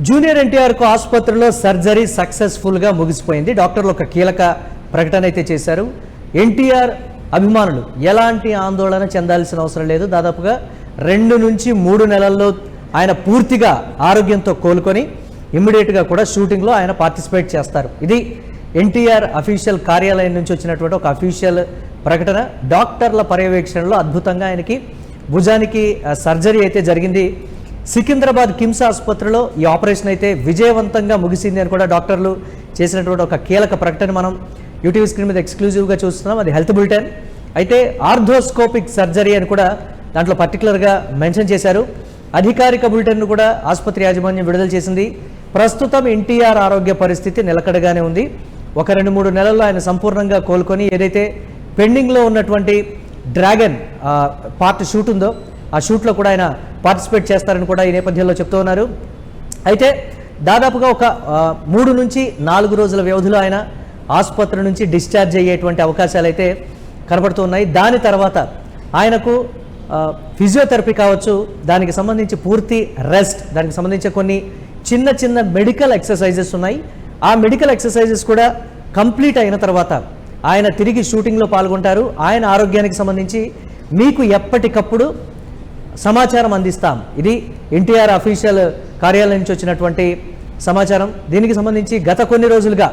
Junior ఎన్టీఆర్కు ఆసుపత్రిలో surgery సక్సెస్ఫుల్గా ముగిసిపోయింది. డాక్టర్లు ఒక కీలక ప్రకటన అయితే చేశారు. ఎన్టీఆర్ అభిమానులు ఎలాంటి ఆందోళన చెందాల్సిన అవసరం లేదు. దాదాపుగా 2 నుంచి 3 నెలల్లో ఆయన పూర్తిగా ఆరోగ్యంతో కోలుకొని ఇమ్మీడియట్గా కూడా షూటింగ్లో ఆయన పార్టిసిపేట్ చేస్తారు. ఇది ఎన్టీఆర్ అఫీషియల్ కార్యాలయం నుంచి వచ్చినటువంటి ఒక అఫీషియల్ ప్రకటన. డాక్టర్ల పర్యవేక్షణలో అద్భుతంగా ఆయనకి భుజానికి సర్జరీ అయితే జరిగింది. సికింద్రాబాద్ కిమ్స్ ఆసుపత్రిలో ఈ ఆపరేషన్ అయితే విజయవంతంగా ముగిసింది అని కూడా డాక్టర్లు చేసినటువంటి ఒక కీలక ప్రకటన మనం యూటీవీ స్క్రీన్ మీద ఎక్స్క్లూజివ్గా చూస్తున్నాం. అది హెల్త్ బులెటిన్. అయితే ఆర్థోస్కోపిక్ సర్జరీ అని కూడా దాంట్లో పర్టికులర్గా మెన్షన్ చేశారు. అధికారిక బులెటిన్ను కూడా ఆసుపత్రి యాజమాన్యం విడుదల చేసింది. ప్రస్తుతం ఎన్టీఆర్ ఆరోగ్య పరిస్థితి నిలకడగానే ఉంది. ఒక 2-3 నెలల్లో ఆయన సంపూర్ణంగా కోలుకొని ఏదైతే పెండింగ్లో ఉన్నటువంటి డ్రాగన్ పార్ట్ షూట్ ఉందో ఆ షూట్లో కూడా ఆయన పార్టిసిపేట్ చేస్తారని కూడా ఈ నేపథ్యంలో చెప్తూ ఉన్నారు. అయితే దాదాపుగా ఒక 3 నుంచి 4 రోజుల వ్యవధిలో ఆయన ఆసుపత్రి నుంచి డిశ్చార్జ్ అయ్యేటువంటి అవకాశాలు అయితే కనబడుతూ ఉన్నాయి. దాని తర్వాత ఆయనకు ఫిజియోథెరపీ కావచ్చు, దానికి సంబంధించి పూర్తి రెస్ట్, దానికి సంబంధించి కొన్ని చిన్న చిన్న మెడికల్ ఎక్సర్సైజెస్ ఉన్నాయి. ఆ మెడికల్ ఎక్సర్సైజెస్ కూడా కంప్లీట్ అయిన తర్వాత ఆయన తిరిగి షూటింగ్లో పాల్గొంటారు. ఆయన ఆరోగ్యానికి సంబంధించి మీకు ఎప్పటికప్పుడు సమాచారం అందిస్తాం. ఇది ఎన్టీఆర్ అఫీషియల్ కార్యాలయం నుంచి వచ్చినటువంటి సమాచారం. దీనికి సంబంధించి గత కొన్ని రోజులుగా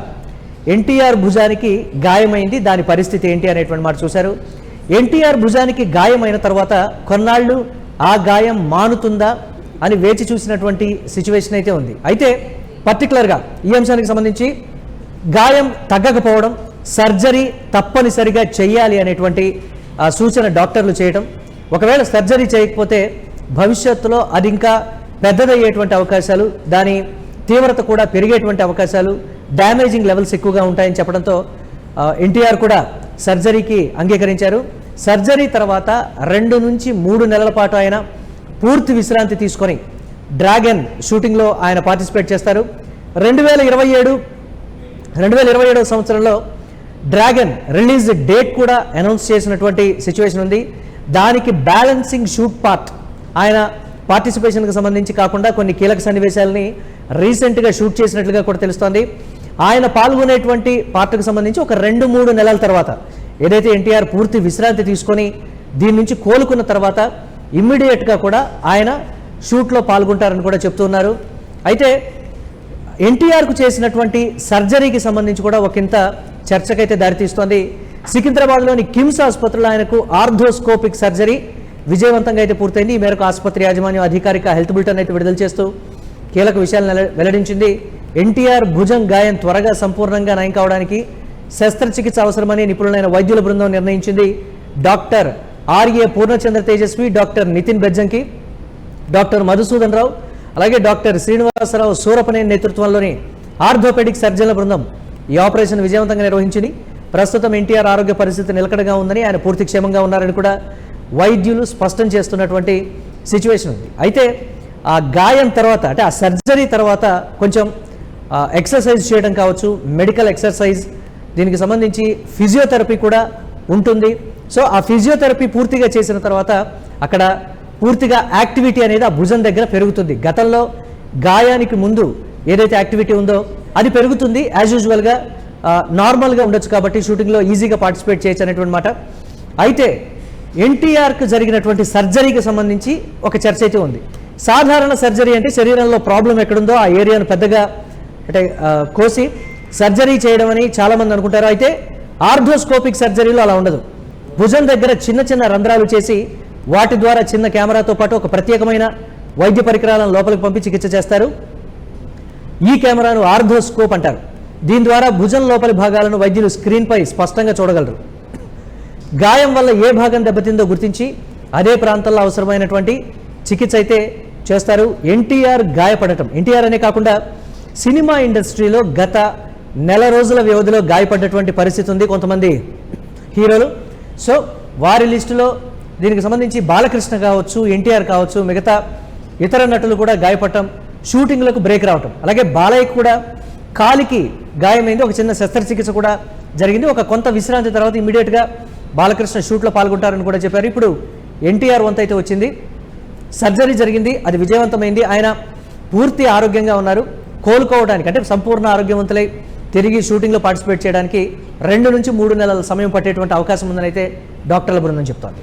ఎన్టీఆర్ భుజానికి గాయమైంది. దాని పరిస్థితి ఏంటి అనేటువంటి మాట చూశారు. ఎన్టీఆర్ భుజానికి గాయమైన తర్వాత కొన్నాళ్ళు ఆ గాయం మానుతుందా అని వేచి చూసినటువంటి సిచ్యువేషన్ అయితే ఉంది. అయితే పర్టికులర్గా ఈ అంశానికి సంబంధించి గాయం తగ్గకపోవడం, సర్జరీ తప్పనిసరిగా చేయాలి అనేటువంటి సూచన డాక్టర్లు చేయడం. ఒకవేళ సర్జరీ చేయకపోతే భవిష్యత్తులో అది ఇంకా పెద్దదయ్యేటువంటి అవకాశాలు, దాని తీవ్రత కూడా పెరిగేటువంటి అవకాశాలు, డ్యామేజింగ్ లెవెల్స్ ఎక్కువగా ఉంటాయని చెప్పడంతో ఎన్టీఆర్ కూడా సర్జరీకి అంగీకరించారు. సర్జరీ తర్వాత 2 నుంచి 3 నెలల పాటు ఆయన పూర్తి విశ్రాంతి తీసుకొని డ్రాగన్ షూటింగ్లో ఆయన పార్టిసిపేట్ చేస్తారు. 2027 సంవత్సరంలో డ్రాగన్ రిలీజ్ డేట్ కూడా అనౌన్స్ చేసినటువంటి సిచ్యువేషన్ ఉంది. దానికి బ్యాలెన్సింగ్ షూట్ పార్ట్ ఆయన పార్టిసిపేషన్కి సంబంధించి కాకుండా కొన్ని కీలక సన్నివేశాలని రీసెంట్గా షూట్ చేసినట్లుగా కూడా తెలుస్తోంది. ఆయన పాల్గొనేటువంటి పార్ట్కి సంబంధించి ఒక 2-3 నెలల తర్వాత ఏదైతే ఎన్టీఆర్ పూర్తి విశ్రాంతి తీసుకొని దీని నుంచి కోలుకున్న తర్వాత ఇమ్మీడియట్గా కూడా ఆయన షూట్లో పాల్గొంటారని కూడా చెప్తున్నారు. అయితే ఎన్టీఆర్కు చేసినటువంటి సర్జరీకి సంబంధించి కూడా ఒకంత చర్చకైతే దారితీస్తోంది. సికింద్రాబాద్లోని కిమ్స్ ఆసుపత్రిలో ఆయనకు ఆర్థోస్కోపిక్ సర్జరీ విజయవంతంగా అయితే పూర్తయింది. ఈ మేరకు ఆసుపత్రి యాజమాన్యం అధికారిక హెల్త్ బులెటిన్ అయితే విడుదల చేస్తూ కీలక విషయాలను వెల్లడించింది. ఎన్టీఆర్ భుజం గాయం త్వరగా సంపూర్ణంగా నయం కావడానికి శస్త్రచికిత్స అవసరమని నిపుణులైన వైద్యుల బృందం నిర్ణయించింది. Doctor R A Purnachandra Tejaswi, doctor Nitin Bejjanki, doctor Madhusudan Rao, అలాగే డాక్టర్ శ్రీనివాసరావు సూరపనేని నేతృత్వంలోని ఆర్థోపెడిక్ సర్జన్ల బృందం ఈ ఆపరేషన్ విజయవంతంగా నిర్వహించింది. ప్రస్తుతం ఎన్టీఆర్ ఆరోగ్య పరిస్థితి నిలకడగా ఉందని, ఆయన పూర్తి క్షేమంగా ఉన్నారని కూడా వైద్యులు స్పష్టం చేస్తున్నటువంటి సిచ్యువేషన్ ఉంది. అయితే ఆ గాయం తర్వాత అంటే ఆ సర్జరీ తర్వాత కొంచెం ఎక్సర్సైజ్ చేయడం కావచ్చు, మెడికల్ ఎక్సర్సైజ్, దీనికి సంబంధించి ఫిజియోథెరపీ కూడా ఉంటుంది. సో ఆ ఫిజియోథెరపీ పూర్తిగా చేసిన తర్వాత అక్కడ పూర్తిగా యాక్టివిటీ అనేది ఆ భుజం దగ్గర పెరుగుతుంది. గతంలో గాయానికి ముందు ఏదైతే యాక్టివిటీ ఉందో అది పెరుగుతుంది. యాజ్ యూజువల్గా నార్మల్గా ఉండొచ్చు కాబట్టి షూటింగ్లో ఈజీగా పార్టిసిపేట్ చేయొచ్చు అనేటువంటి మాట. అయితే ఎన్టీఆర్కు జరిగినటువంటి సర్జరీకి సంబంధించి ఒక చర్చ అయితే ఉంది. సాధారణ సర్జరీ అంటే శరీరంలో ప్రాబ్లం ఎక్కడుందో ఆ ఏరియాను పెద్దగా అంటే కోసి సర్జరీ చేయడం అని చాలామంది అనుకుంటారు. అయితే ఆర్థోస్కోపిక్ సర్జరీలో అలా ఉండదు. భుజం దగ్గర చిన్న చిన్న రంధ్రాలు చేసి వాటి ద్వారా చిన్న కెమెరాతో పాటు ఒక ప్రత్యేకమైన వైద్య పరికరాలను లోపలికి పంపి చికిత్స చేస్తారు. ఈ కెమెరాను ఆర్థోస్కోప్ అంటారు. దీని ద్వారా భుజం లోపలి భాగాలను వైద్యులు స్క్రీన్పై స్పష్టంగా చూడగలరు. గాయం వల్ల ఏ భాగం దెబ్బతిందో గుర్తించి అదే ప్రాంతంలో అవసరమైనటువంటి చికిత్స అయితే చేస్తారు. ఎన్టీఆర్ గాయపడటం, ఎన్టీఆర్ అనే కాకుండా సినిమా ఇండస్ట్రీలో గత నెల రోజుల వ్యవధిలో గాయపడ్డటువంటి పరిస్థితి ఉంది కొంతమంది హీరోలు. సో వారి లిస్టులో దీనికి సంబంధించి బాలకృష్ణ కావచ్చు, ఎన్టీఆర్ కావచ్చు, మిగతా ఇతర నటులు కూడా గాయపడటం, షూటింగ్లకు బ్రేక్ రావటం. అలాగే బాలయ్యకు కూడా కాలికి గాయమైంది, ఒక చిన్న శస్త్రచికిత్స కూడా జరిగింది. ఒక కొంత విశ్రాంతి తర్వాత ఇమీడియట్గా బాలకృష్ణ షూట్లో పాల్గొంటారని కూడా చెప్పారు. ఇప్పుడు ఎన్టీఆర్ వంత అయితే వచ్చింది. సర్జరీ జరిగింది, అది విజయవంతమైంది. ఆయన పూర్తి ఆరోగ్యంగా ఉన్నారు. కోలుకోవడానికి అంటే సంపూర్ణ ఆరోగ్యవంతులై తిరిగి షూటింగ్లో పార్టిసిపేట్ చేయడానికి 2 నుంచి 3 నెలల సమయం పట్టేటువంటి అవకాశం ఉందని అయితే డాక్టర్ల బృందం చెప్తోంది.